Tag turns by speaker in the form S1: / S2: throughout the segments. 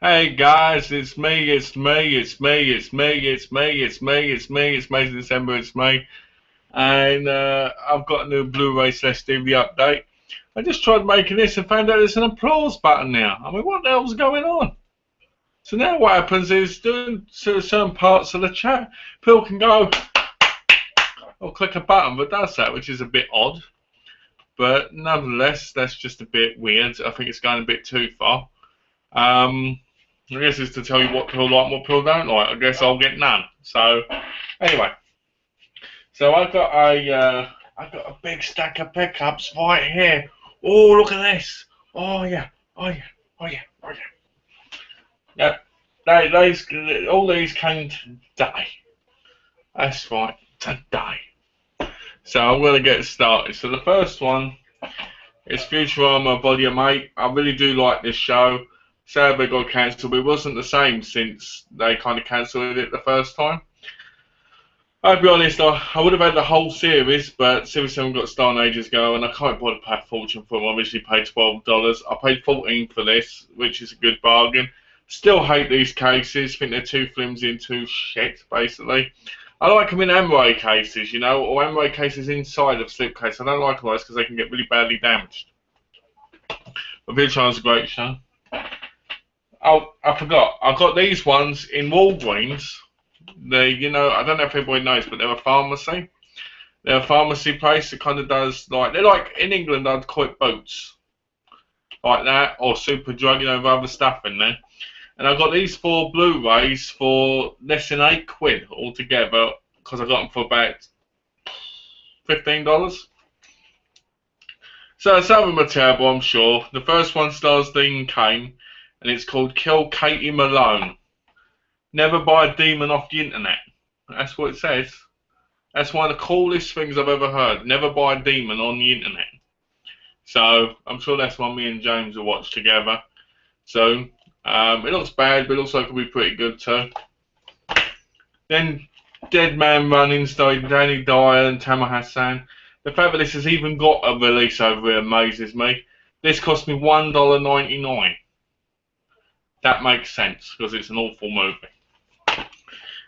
S1: Hey guys, it's me, December, it's me, and I've got a new Blu-ray slash DVD update. I just tried making this and found out there's an applause button now. I mean, what the hell's going on? So now what happens is, doing certain parts of the chat, people can go or click a button that does that, which is a bit odd, but nonetheless, that's just a bit weird. I think it's going a bit too far. I guess it's to tell you what people like and what people don't like. I guess I'll get none. So, anyway. So I got a big stack of pickups right here. Oh, look at this. Oh yeah. Oh yeah. Oh yeah. Oh yeah. Yeah. All these came today. That's right. Today. So I'm gonna get started. So the first one is Futurama Volume 8. I really do like this show. Sadly got cancelled, but it wasn't the same since they kind of cancelled it the first time. I'll be honest, I would have had the whole series, but Series 7 got started ages ago, and I can't bother to pay a fortune for them. I originally paid $12. I paid $14 for this, which is a good bargain. Still hate these cases. Think they're too flimsy and too shit, basically. I like them in Amway cases, you know, or Amway cases inside of slipcase. I don't like them because they can get really badly damaged. But Futurama's a great show. Oh, I forgot. I got these ones in Walgreens. I don't know if everybody knows, but they're a pharmacy. They're a pharmacy place that kind of does they're like in England. I'd call it Boots, like that, or Superdrug, with other stuff in there. And I got these 4 Blu-rays for less than £8 altogether because I got them for about $15. So some of them are terrible, I'm sure. The first one stars Dean Cain, and it's called Kill Katie Malone. Never buy a demon off the internet. That's what it says. That's one of the coolest things I've ever heard. Never buy a demon on the internet. So I'm sure that's one me and James will watch together. So it looks bad, but it looks like it'll be pretty good too. Then Dead Man Running, starring Danny Dyer and Tamer Hassan. The fact that this has even got a release over here amazes me. This cost me $1.99. That makes sense because it's an awful movie.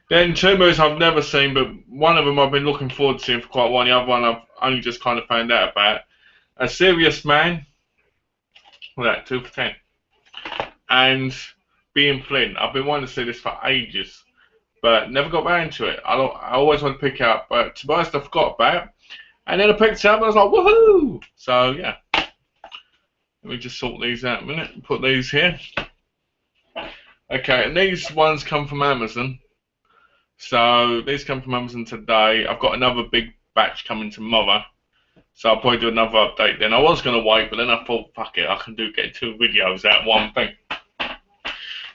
S1: Then 2 movies I've never seen, but one of them I've been looking forward to seeing for quite a while. The other one I've only just kind of found out about. A Serious Man. What's that? 2 for 10. And Being Flynn. I've been wanting to see this for ages, but never got round to it. I always want to pick it up, but to be honest, I forgot about it. And then I picked it up and I was like, woohoo! So yeah. Let me just sort these out a minute and put these here. Okay, and these ones come from Amazon. So these come from Amazon today. I've got another big batch coming tomorrow. So I'll probably do another update then. I was going to wait, but then I thought, fuck it, I can get 2 videos out of one thing.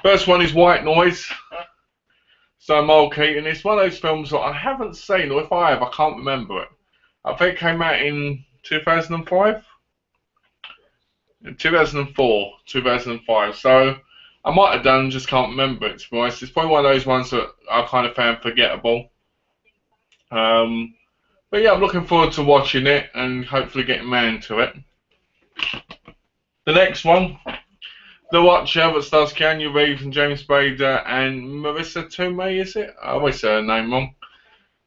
S1: First one is White Noise. So Michael Keaton. It's one of those films that I haven't seen, or if I have, I can't remember it. I think it came out in 2005? 2004, 2005. So I might have done, just can't remember it, to be honest. It's probably one of those ones that I kind of found forgettable. But yeah, I'm looking forward to watching it and hopefully getting round to it. The next one, The Watcher, that stars Keanu Reeves and James Spader and Marissa Tomei, is it? I always say her name wrong.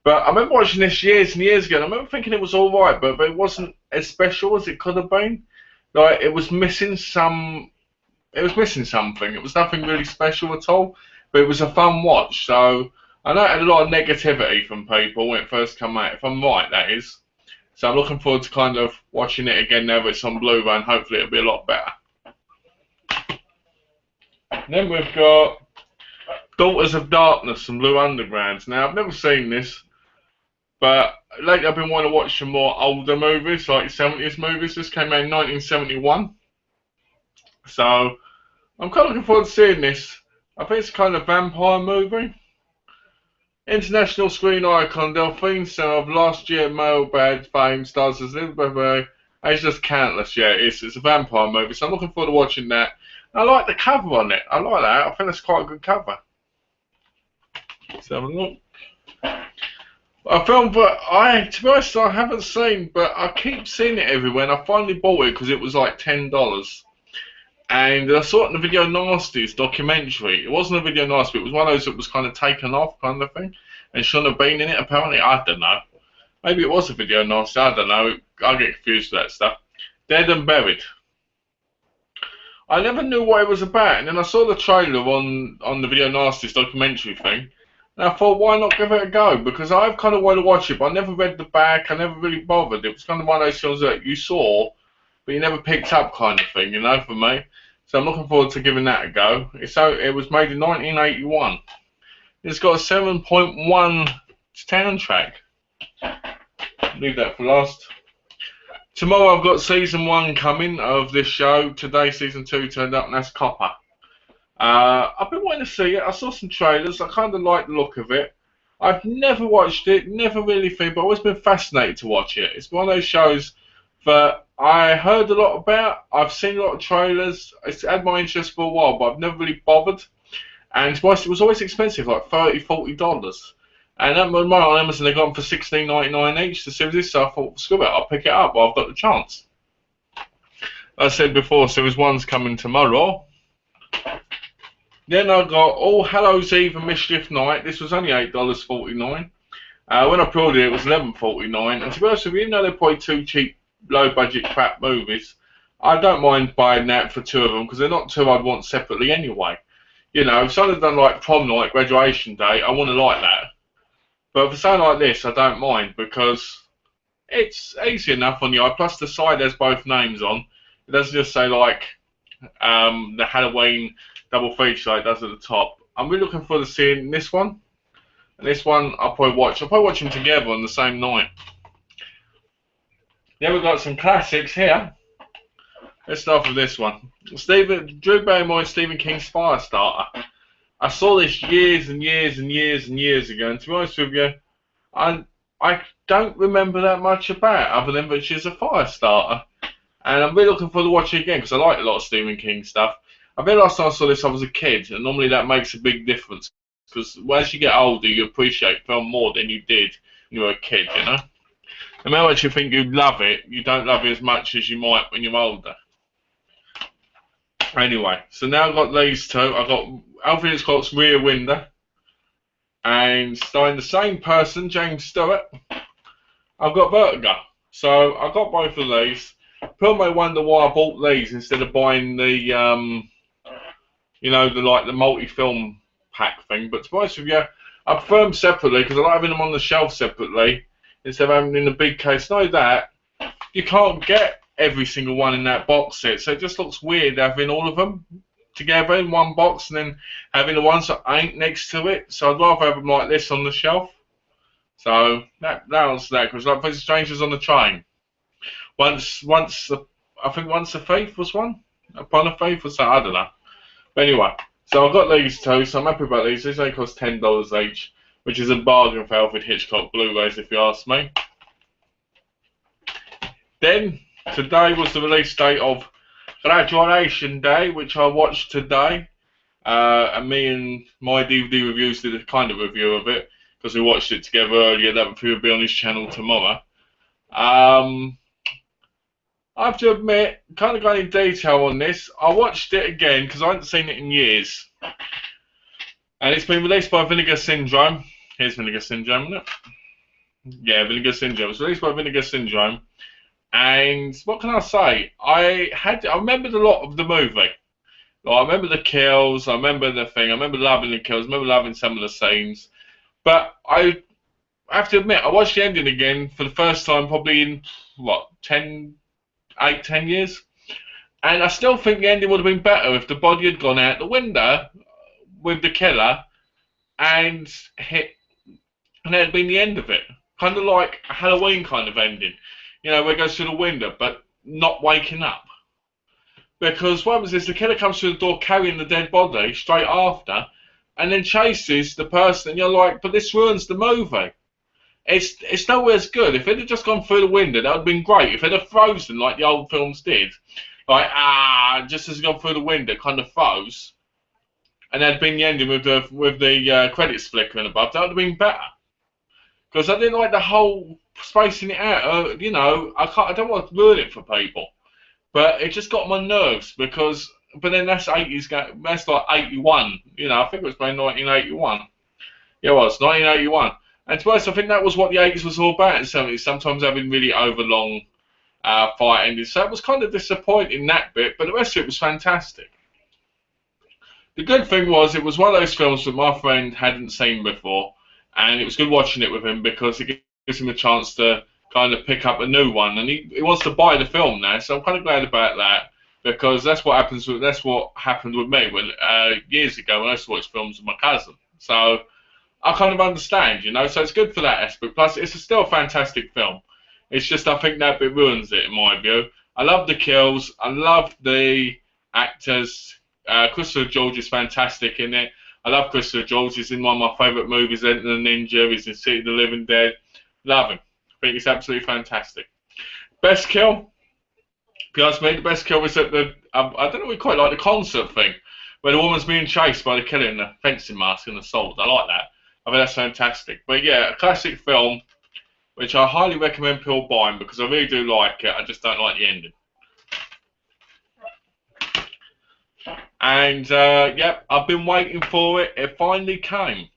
S1: But I remember watching this years and years ago, and I remember thinking it was alright, but it wasn't as special as it could have been. Like, it was missing something. It was nothing really special at all, but it was a fun watch. So I know it had a lot of negativity from people when it first came out, if I'm right, that is. So I'm looking forward to kind of watching it again now that it's on Blu-ray, and hopefully it'll be a lot better. And then we've got Daughters of Darkness and Blue Underground. Now, I've never seen this, but lately I've been wanting to watch some more older movies, like 70s movies. This came out in 1971. So I'm kind of looking forward to seeing this. I think it's a kind of vampire movie. International screen icon Delphine Seymour of last year Mailbag fame stars as Elizabeth Berry. It's just countless, yeah. It's a vampire movie, so I'm looking forward to watching that. I like the cover on it. I like that. I think that's quite a good cover. Let's have a look. A film that to be honest, I haven't seen, but I keep seeing it everywhere, and I finally bought it because it was like $10. And I saw it in the Video Nasties documentary. It wasn't a Video Nasty, it was one of those that was kind of taken off kind of thing. And shouldn't have been in it, apparently. I don't know. Maybe it was a Video Nasty, I don't know. I get confused with that stuff. Dead and Buried. I never knew what it was about, and then I saw the trailer on the Video Nasties documentary thing. And I thought, why not give it a go? Because I've kind of wanted to watch it, but I never read the back, I never really bothered. It was kind of one of those films that you saw, but you never picked up kind of thing, you know, for me. So I'm looking forward to giving that a go. It was made in 1981. It's got a 7.1 soundtrack. Leave that for last. Tomorrow I've got season 1 coming of this show. Today season 2 turned up, and that's Copper. I've been wanting to see it. I saw some trailers. I kind of like the look of it. I've never watched it, never really think, but I've always been fascinated to watch it. It's one of those shows that I heard a lot about. I've seen a lot of trailers. It's had my interest for a while, but I've never really bothered. And it was always expensive, like $30, $40. And at the moment on Amazon, they got them for $16.99 each to Series. So I thought, screw it, I'll pick it up while I've got the chance. As I said before, Series 1's coming tomorrow. Then I got All Hallows Eve and Mischief Night. This was only $8.49. When I pre-ordered it, it was $11.49. And to be honest with you, even though they're probably two cheap, low-budget crap movies, I don't mind buying that for 2 of them, because they're not 2 I'd want separately anyway. You know, if someone's done like Prom Night, Graduation Day, I want to like that. But for something like this, I don't mind, because it's easy enough on the eye. Plus the side has both names on. It doesn't just say like the Halloween double feature like it does at the top. I'm really looking forward to seeing this one. And this one I'll probably watch. I'll probably watch them together on the same night. Then we've got some classics here. Let's start with this one. Drew Barrymore and Stephen King's Firestarter. I saw this years and years and years and years ago, and to be honest with you, I don't remember that much about it, other than that she's a fire starter. And I'm really looking forward to watching it again, because I like a lot of Stephen King stuff. I bet last time I saw this I was a kid, and normally that makes a big difference, because as you get older you appreciate film more than you did when you were a kid, you know? No matter what you think you love it, you don't love it as much as you might when you're older. Anyway, so now I've got these 2. I've got Alfred Hitchcock's Rear Window, and starring the same person, James Stewart, I've got Vertigo. So I got both of these. People may wonder why I bought these instead of buying the, you know, the multi-film pack thing. But to be honest with you, I prefer them separately, because I like having them on the shelf separately instead of having them in the big case. Know that you can't get every single one in that box set, so it just looks weird having all of them together in one box and then having the ones that ain't next to it. So I'd rather have them like this on the shelf. So that was that, because like for Strangers on the Train, I think Once a Thief was one, Upon a Thief was that, I don't know. But anyway, so I've got these 2, so I'm happy about these. These only cost $10 each, which is a bargain for Alfred Hitchcock Blu-rays if you ask me. Then today was the release date of Graduation Day, which I watched today. And me and my DVD reviews did a kind of review of it, because we watched it together earlier. That will be on his channel tomorrow. I have to admit, kind of going in detail on this, I watched it again because I hadn't seen it in years. And it's been released by Vinegar Syndrome. Here's Vinegar Syndrome, isn't it? Yeah, Vinegar Syndrome. It's released by Vinegar Syndrome. And what can I say? I remembered a lot of the movie. Like, I remember the kills, I remember the thing, I remember loving the kills, I remember loving some of the scenes. But I have to admit, I watched the ending again for the first time probably in, what, 10 years? And I still think the ending would have been better if the body had gone out the window with the killer and hit, and that had been the end of it. Kind of like a Halloween kind of ending. You know, where it goes through the window, but not waking up. Because what happens is the killer comes through the door carrying the dead body straight after, and then chases the person, and you're like, but this ruins the movie. It's nowhere as good. If it had just gone through the window, that would have been great. If it had frozen like the old films did, like, just as it gone through the window, kind of froze, and that had been the ending with the credits flickering above, that would have been better. Because I didn't like the whole spacing it out. You know, I don't want to ruin it for people, but it just got on my nerves, because but then that's 80s. That's like 81. You know, I think it was made 1981. Yeah, it was 1981. And to be honest, I think that was what the 80s was all about in the 70s. Sometimes having really overlong fight endings. So it was kind of disappointing that bit, but the rest of it was fantastic. The good thing was it was one of those films that my friend hadn't seen before, and it was good watching it with him because it gives him a chance to kind of pick up a new one, and he wants to buy the film now. So I'm kind of glad about that because that's what happened with me when years ago when I used to watch films with my cousin. So I kind of understand, you know. So it's good for that aspect. Plus, it's still a fantastic film. It's just I think that bit ruins it in my view. I love the kills. I love the actors. Christopher George is fantastic in it. I love Christopher George. He's in one of my favourite movies, Enter the Ninja. He's in City of the Living Dead. Love him. I think he's absolutely fantastic. Best kill? If you ask me, the best kill was at the, I don't know, we quite like the concert thing, where the woman's being chased by the killer in the fencing mask and the sword. I like that. I think that's fantastic. But yeah, a classic film, which I highly recommend people buying because I really do like it. I just don't like the ending. And yep, I've been waiting for it. It finally came.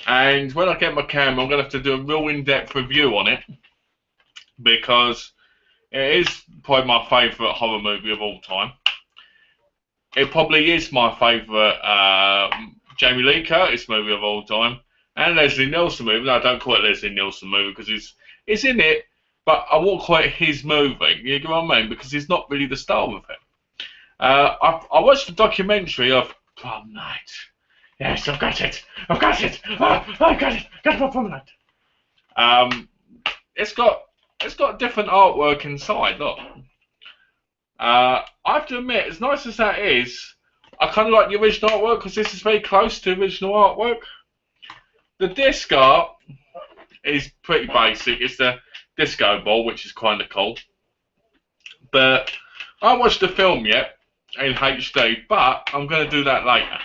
S1: And when I get my camera, I'm going to have to do a real in-depth review on it because it is probably my favourite horror movie of all time. It probably is my favourite Jamie Lee Curtis movie of all time. And Leslie Nielsen movie. No, I don't call it Leslie Nielsen movie because it's in it, but I won't call it his movie. You know what I mean? Because he's not really the star of it. I watched the documentary of Prom Night. Yes, I've got it. I've got it. Oh, I've got it. Got my Prom Night. It's got different artwork inside. Look, I have to admit, as nice as that is, I kind of like the original artwork because this is very close to the original artwork. The disc art is pretty basic. It's the disco ball, which is kind of cool. But I haven't watched the film yet in HD, but I'm going to do that later.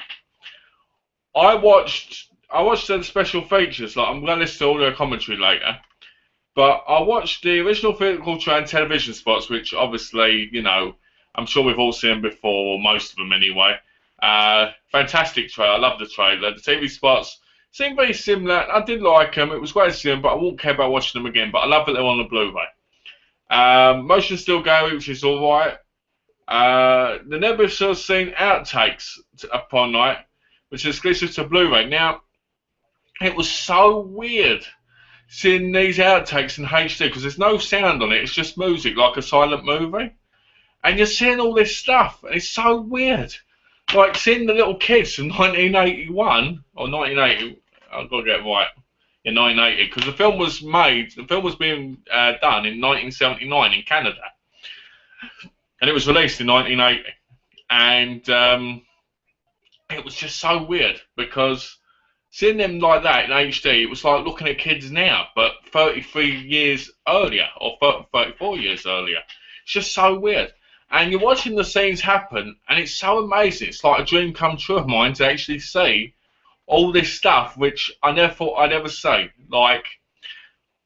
S1: I watched the special features. Like I'm going to listen to all the commentary later. But I watched the original theatrical and television spots, which obviously, you know, I'm sure we've all seen before, or most of them anyway. Fantastic trailer. I love the trailer. The TV spots seem very similar. I did like them. It was great to see them, but I won't care about watching them again. But I love that they're on the Blu-ray. Motion's still going, which is all right. The never sort of seen outtakes upon night, which is exclusive to Blu-ray. Now, it was so weird seeing these outtakes in HD because there's no sound on it. It's just music, like a silent movie. And you're seeing all this stuff, and it's so weird. Like seeing the little kids from 1981 or 1980. I've got to get it right. In 1980, because the film was being done in 1979 in Canada, and it was released in 1980, and it was just so weird because seeing them like that in HD, it was like looking at kids now, but 33 years earlier or 34 years earlier. It's just so weird, and you're watching the scenes happen, and it's so amazing. It's like a dream come true of mine to actually see all this stuff, which I never thought I'd ever see. Like,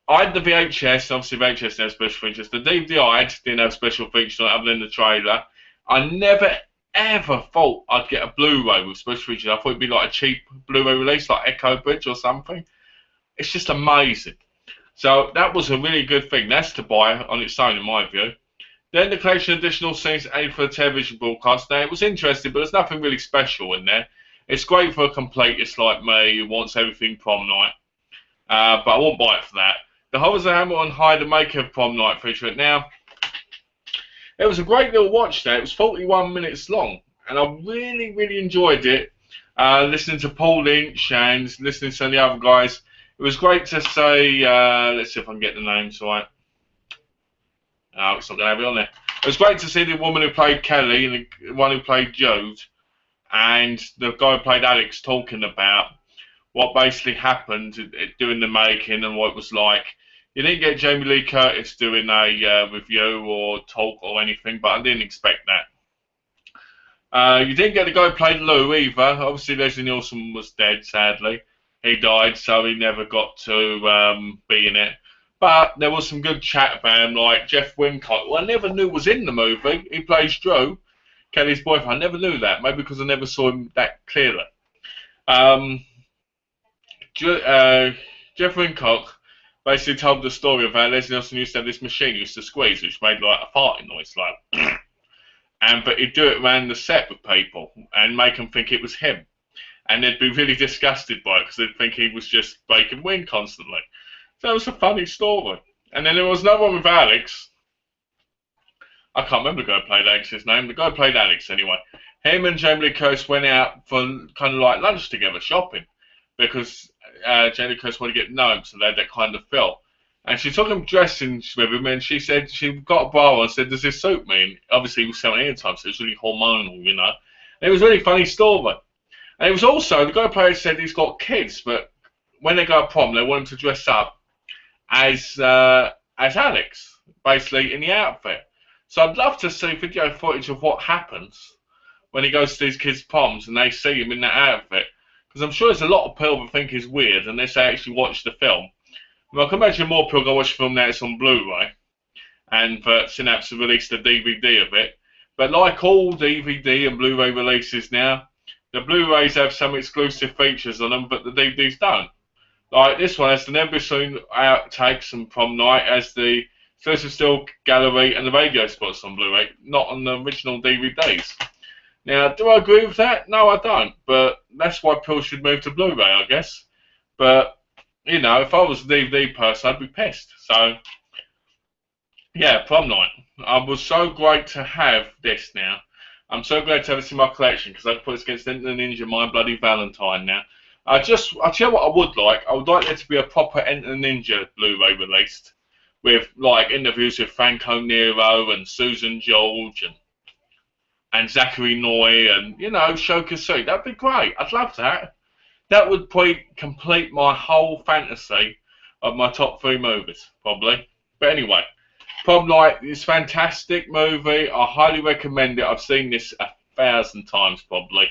S1: I had the VHS, obviously VHS didn't have special features. The DVD I had didn't have special features other than the trailer. I never, ever thought I'd get a Blu-ray with special features. I thought it'd be like a cheap Blu-ray release, like Echo Bridge or something. It's just amazing. So that was a really good thing. That's to buy on its own, in my view. Then the collection of additional scenes added for the television broadcast. Now, it was interesting, but there's nothing really special in there. It's great for a completist like me who wants everything Prom Night, but I won't buy it for that. The Horrors of Hammer and Hide the Maker of Prom Night feature it now. It was a great little watch there. It was 41 minutes long, and I really, really enjoyed it. Listening to Paul Lynch and listening to some of the other guys. It was great to say, let's see if I can get the names right. No, it's not going to have it on there. It was great to see the woman who played Kelly and the one who played Jude and the guy who played Alex talking about what basically happened during the making and what it was like. You didn't get Jamie Lee Curtis doing a review or talk or anything, but I didn't expect that. You didn't get the guy who played Lou either. Obviously, Leslie Nielsen was dead, sadly. He died, so he never got to be in it. But there was some good chat about him, like Jeff Wincott, who I never knew was in the movie. He plays Drew. Kelly's boyfriend. I never knew that. Maybe because I never saw him that clearly. Um, Jeffrey Cock basically told the story of how Leslie Nielsen used to have this machine he used to squeeze, which made like a farting noise, like, and but he'd do it around the set with people and make them think it was him, and they'd be really disgusted by it because they'd think he was just breaking wind constantly. So it was a funny story. And then there was another one with Alex. I can't remember the guy who played Alex's name. The guy who played Alex anyway. Him and Jamie Lee Curtis went out for kind of like lunch together, shopping, because Jamie Lee Curtis wanted to get known, so they had that kind of feel. And she took him dressing with him, and she said she got a bra and said, "Does this suit me?" And obviously, he was 17 at the time, so it was really hormonal, you know. And it was a really funny story. And it was also the guy who played said he's got kids, but when they go to prom, they want him to dress up as Alex, basically in the outfit. So I'd love to see video footage of what happens when he goes to these kids' proms and they see him in that outfit. Because I'm sure there's a lot of people that think he's weird unless they actually watch the film. Well, I can imagine more people go watch the film now it's on Blu-ray, and that Synapse have released a DVD of it. But like all DVD and Blu-ray releases now, the Blu-rays have some exclusive features on them, but the DVDs don't. Like this one has the never seen outtakes and prom night as the exclusive still gallery and the radio spots on Blu-ray, not on the original DVDs. Now, do I agree with that? No, I don't. But that's why people should move to Blu-ray, I guess. But you know, if I was a DVD person, I'd be pissed. So, yeah, prom night. I was so great to have this now. I'm so glad to have this in my collection because I can put this against Enter the Ninja My Bloody Valentine now. I'll tell you what I would like. I would like there to be a proper Enter the Ninja Blu-ray released with like interviews with Franco Nero and Susan George and Zachary Noy and, you know, Sho Kosugi. That'd be great. I'd love that. That would probably complete my whole fantasy of my top 3 movies, probably. But anyway, Prom Night is a fantastic movie. I highly recommend it. I've seen this 1,000 times, probably.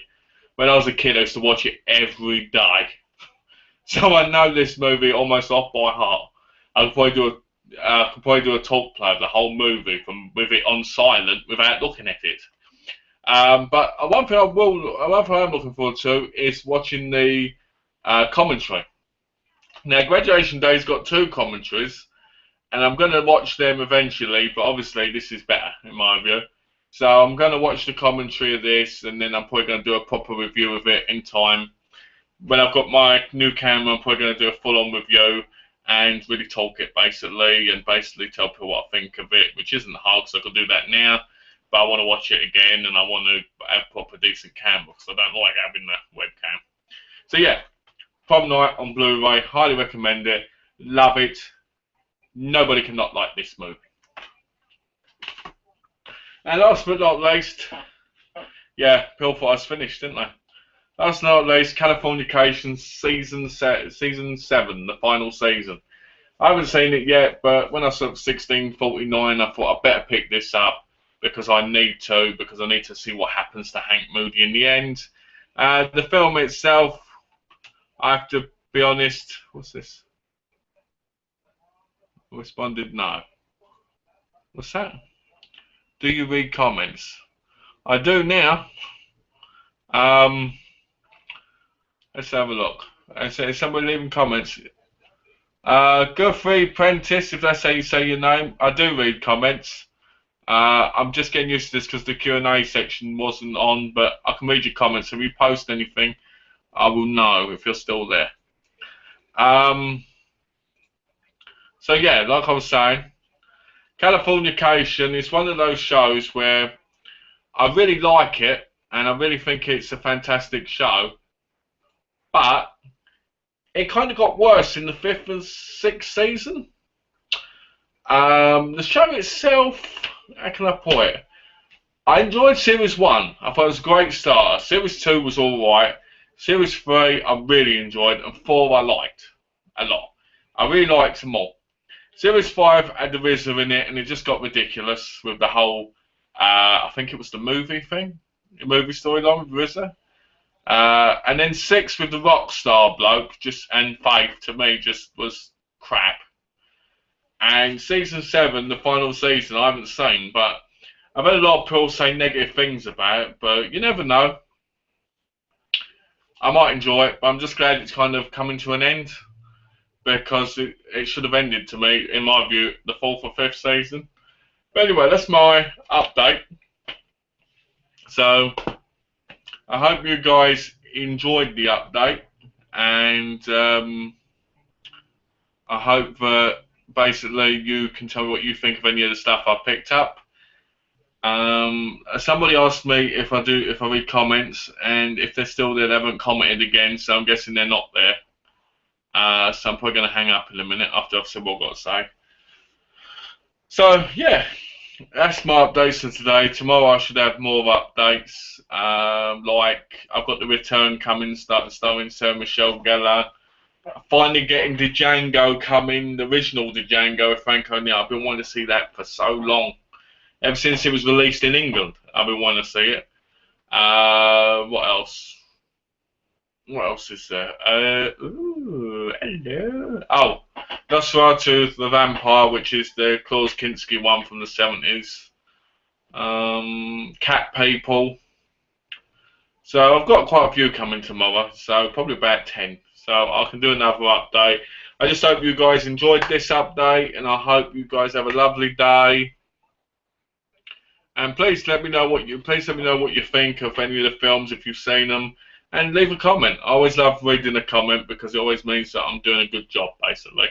S1: When I was a kid, I used to watch it every day. So I know this movie almost off by heart. I could probably do a talk play of the whole movie with it on silent without looking at it. But one thing I'm looking forward to is watching the commentary. Now, Graduation Day's got 2 commentaries, and I'm going to watch them eventually, but obviously this is better in my view. So I'm going to watch the commentary of this, and then I'm probably going to do a proper review of it in time. When I've got my new camera, I'm probably going to do a full-on review and really talk it basically, and basically tell people what I think of it, which isn't hard because I can do that now. But I want to watch it again, and I want to have a proper decent camera because I don't like having the webcam. So yeah, Prom Night on Blu-ray, highly recommend it, love it. Nobody can not like this movie. And last but not least, yeah, people thought I was finished, didn't they? Last but not least, Californication season 7, the final season. I haven't seen it yet, but when I saw 1649, I thought I'd better pick this up. Because I need to see what happens to Hank Moody in the end. The film itself, I have to be honest, what's this? I responded no. What's that? Do you read comments? I do now. Let's have a look. Is somebody leaving comments? Guthrie Prentice, if that's how you say your name, I do read comments. I'm just getting used to this because the Q&A section wasn't on, but I can read your comments. If you post anything, I will know if you're still there. So yeah, like I was saying, Californication is one of those shows where I really like it, and I really think it's a fantastic show, but it kind of got worse in the 5th and 6th season. The show itself, how can I put it? I enjoyed Series 1. I thought it was a great starter. Series 2 was alright. Series 3 I really enjoyed, and 4 I liked a lot. I really liked them all. Series 5 had the RZA in it, and it just got ridiculous with the whole, I think it was the movie thing, the movie storyline with RZA. And then 6 with the rock star bloke, and Faith, to me, just was crap. And season 7, the final season, I haven't seen, but I've had a lot of people say negative things about it, but you never know. I might enjoy it, but I'm just glad it's kind of coming to an end because it should have ended to me, in my view, the fourth or fifth season. But anyway, that's my update. So I hope you guys enjoyed the update, and I hope that basically you can tell me what you think of any of the stuff I picked up. Somebody asked me if I read comments, and if they're still there, they haven't commented again, so I'm guessing they're not there. So I'm probably going to hang up in a minute after I've said what I've got to say. So yeah, that's my updates for today. Tomorrow I should have more updates. Like I've got the return coming, starring Sarah Michelle Gellar. Finally getting Django coming, the original Django with Frank O'Neill. I've been wanting to see that for so long. Ever since it was released in England, I've been wanting to see it. What else? What else is there? Ooh, hello. Oh, Nosferatu the Vampire, which is the Klaus Kinski one from the 70s. Cat People. So I've got quite a few coming tomorrow, so probably about 10. So I can do another update. I just hope you guys enjoyed this update, and I hope you guys have a lovely day. And please let me know what you think of any of the films if you've seen them, and leave a comment. I always love reading a comment because it always means that I'm doing a good job, basically.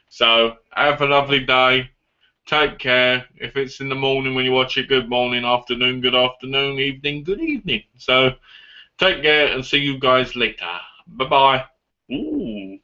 S1: So have a lovely day. Take care. If it's in the morning when you watch it, good morning, afternoon, good afternoon, evening, good evening. So take care and see you guys later. Bye bye. Ooh.